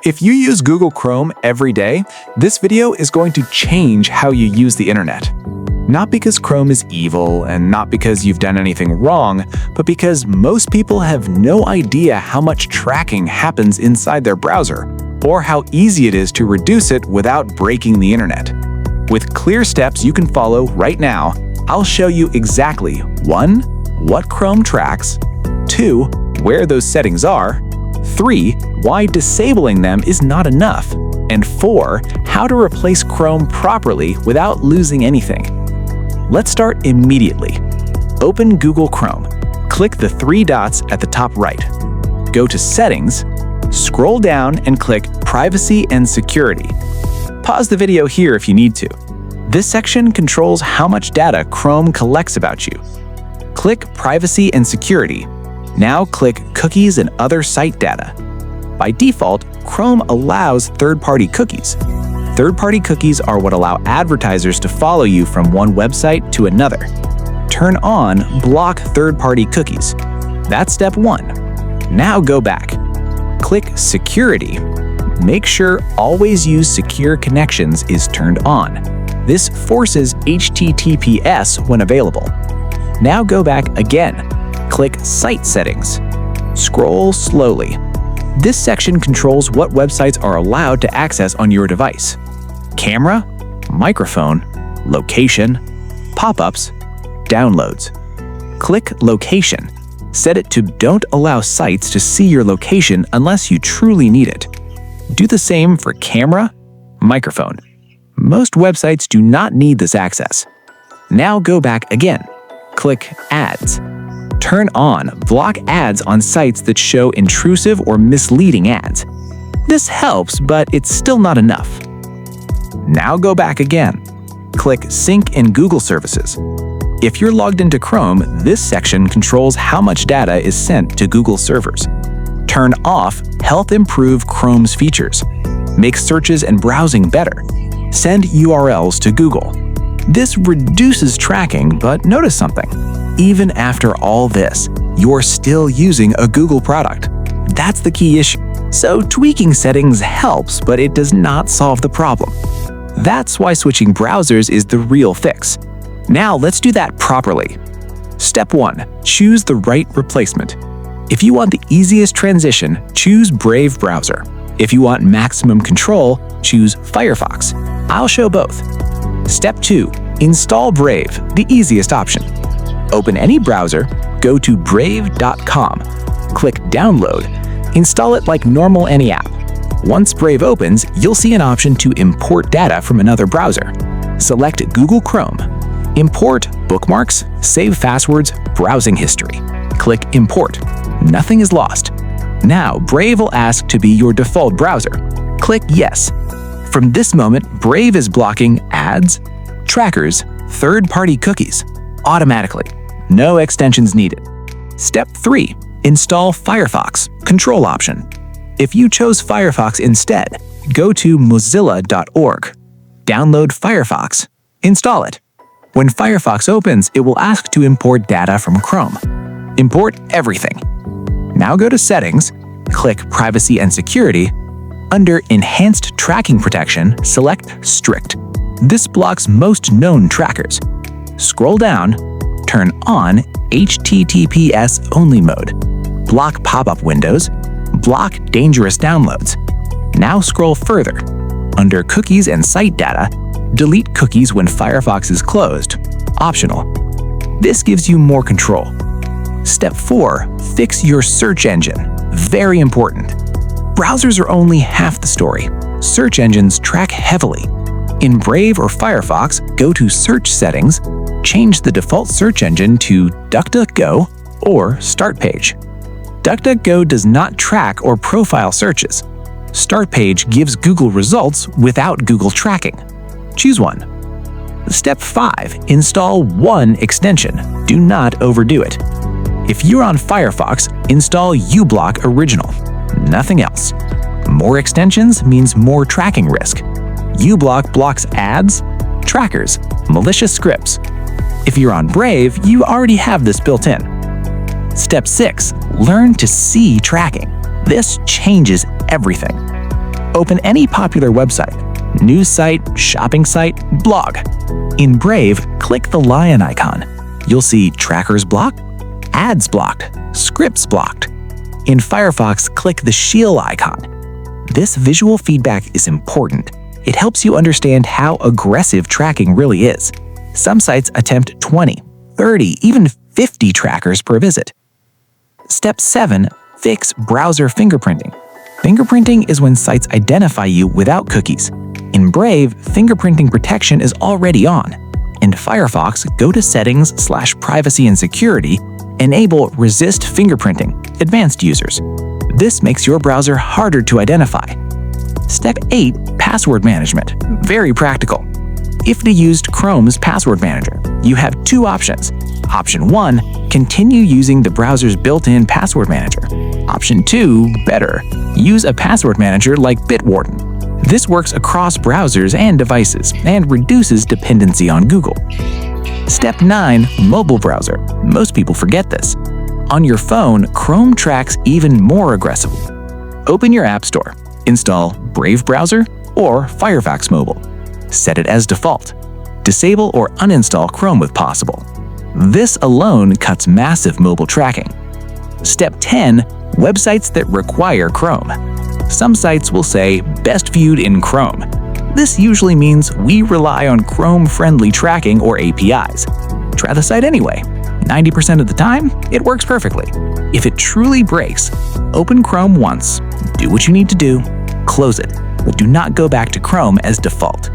If you use Google Chrome every day, this video is going to change how you use the internet. Not because Chrome is evil and not because you've done anything wrong, but because most people have no idea how much tracking happens inside their browser, or how easy it is to reduce it without breaking the internet. With clear steps you can follow right now, I'll show you exactly 1. What Chrome tracks, 2. Where those settings are, 3. Why disabling them is not enough, and 4. How to replace Chrome properly without losing anything. Let's start immediately. Open Google Chrome. Click the 3 dots at the top right. Go to Settings, scroll down and click Privacy and Security. Pause the video here if you need to. This section controls how much data Chrome collects about you. Click Privacy and Security. Now click Cookies and Other Site Data. By default, Chrome allows third-party cookies. Third-party cookies are what allow advertisers to follow you from one website to another. Turn on Block Third-Party Cookies. That's step 1. Now go back. Click Security. Make sure Always Use Secure Connections is turned on. This forces HTTPS when available. Now go back again. Click Site Settings. Scroll slowly. This section controls what websites are allowed to access on your device. Camera, microphone, location, pop-ups, downloads. Click Location. Set it to Don't allow sites to see your location unless you truly need it. Do the same for camera, microphone. Most websites do not need this access. Now go back again. Click Ads. Turn on Block ads on sites that show intrusive or misleading ads. This helps, but it's still not enough. Now go back again. Click Sync in Google Services. If you're logged into Chrome, this section controls how much data is sent to Google servers. Turn off Help Improve Chrome's features. Make searches and browsing better. Send URLs to Google. This reduces tracking, but notice something. Even after all this, you're still using a Google product. That's the key issue. So tweaking settings helps, but it does not solve the problem. That's why switching browsers is the real fix. Now let's do that properly. Step 1. Choose the right replacement. If you want the easiest transition, choose Brave browser. If you want maximum control, choose Firefox. I'll show both. Step 2. Install Brave, the easiest option. Open any browser, go to brave.com, click Download, install it like normal any app. Once Brave opens, you'll see an option to import data from another browser. Select Google Chrome. Import bookmarks, save passwords, browsing history. Click Import. Nothing is lost. Now, Brave will ask to be your default browser. Click Yes. From this moment, Brave is blocking ads, trackers, third-party cookies automatically. No extensions needed. Step 3. Install Firefox, control option. If you chose Firefox instead, go to mozilla.org. Download Firefox. Install it. When Firefox opens, it will ask to import data from Chrome. Import everything. Now go to Settings, click Privacy and Security. Under Enhanced Tracking Protection, select Strict. This blocks most known trackers. Scroll down, turn on HTTPS only mode. Block pop-up windows. Block dangerous downloads. Now scroll further. Under Cookies and Site Data, delete cookies when Firefox is closed. Optional. This gives you more control. Step 4. Fix your search engine. Very important. Browsers are only half the story. Search engines track heavily. In Brave or Firefox, go to Search Settings, change the default search engine to DuckDuckGo or Start Page. DuckDuckGo does not track or profile searches. Start Page gives Google results without Google tracking. Choose one. Step 5. Install one extension. Do not overdo it. If you're on Firefox, install uBlock Original. Nothing else. More extensions means more tracking risk. uBlock blocks ads, trackers, malicious scripts. If you're on Brave, you already have this built in. Step 6. Learn to see tracking. This changes everything. Open any popular website, news site, shopping site, blog. In Brave, click the lion icon. You'll see trackers blocked, ads blocked, scripts blocked. In Firefox, click the shield icon. This visual feedback is important. It helps you understand how aggressive tracking really is. Some sites attempt 20, 30, even 50 trackers per visit. Step 7. Fix browser fingerprinting. Fingerprinting is when sites identify you without cookies. In Brave, fingerprinting protection is already on. In Firefox, go to Settings/Privacy and Security, enable Resist Fingerprinting, Advanced Users. This makes your browser harder to identify. Step 8. Password management. Very practical. If you used Chrome's password manager, you have two options. Option 1. Continue using the browser's built-in password manager. Option 2. Better. Use a password manager like Bitwarden. This works across browsers and devices and reduces dependency on Google. Step 9. Mobile browser. Most people forget this. On your phone, Chrome tracks even more aggressively. Open your App Store. Install Brave Browser or Firefox Mobile. Set it as default. Disable or uninstall Chrome if possible. This alone cuts massive mobile tracking. Step 10. Websites that require Chrome. Some sites will say best viewed in Chrome. This usually means we rely on Chrome-friendly tracking or APIs. Try the site anyway. 90% of the time, it works perfectly. If it truly breaks, open Chrome once, do what you need to do, close it, but do not go back to Chrome as default.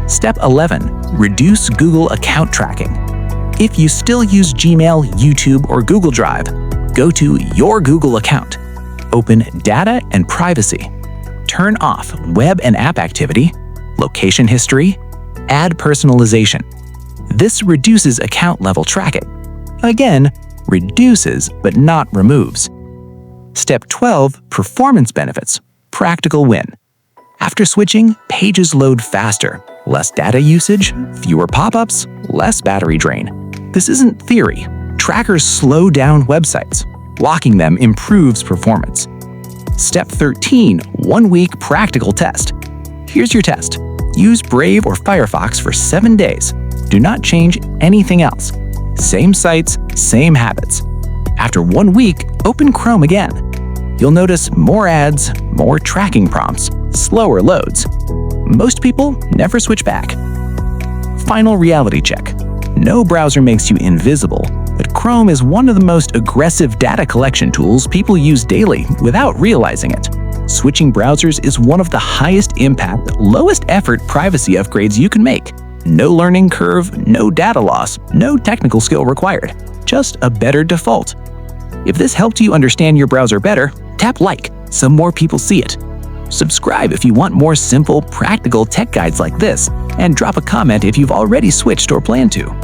Step 11. Reduce Google account tracking. If you still use Gmail, YouTube, or Google Drive, go to Your Google account. Open Data and Privacy. Turn off web and app activity, location history, add personalization. This reduces account-level tracking. Again, reduces but not removes. Step 12. Performance benefits. Practical win. After switching, pages load faster, less data usage, fewer pop-ups, less battery drain. This isn't theory. Trackers slow down websites. Locking them improves performance. Step 13. 1-week practical test. Here's your test. Use Brave or Firefox for 7 days. Do not change anything else. Same sites, same habits. After 1 week, open Chrome again. You'll notice more ads, more tracking prompts, slower loads. Most people never switch back. Final reality check. No browser makes you invisible, but Chrome is one of the most aggressive data collection tools people use daily without realizing it. Switching browsers is one of the highest impact, lowest effort privacy upgrades you can make. No learning curve, no data loss, no technical skill required. Just a better default. If this helped you understand your browser better, tap like so more people see it. Subscribe if you want more simple, practical tech guides like this, and drop a comment if you've already switched or plan to.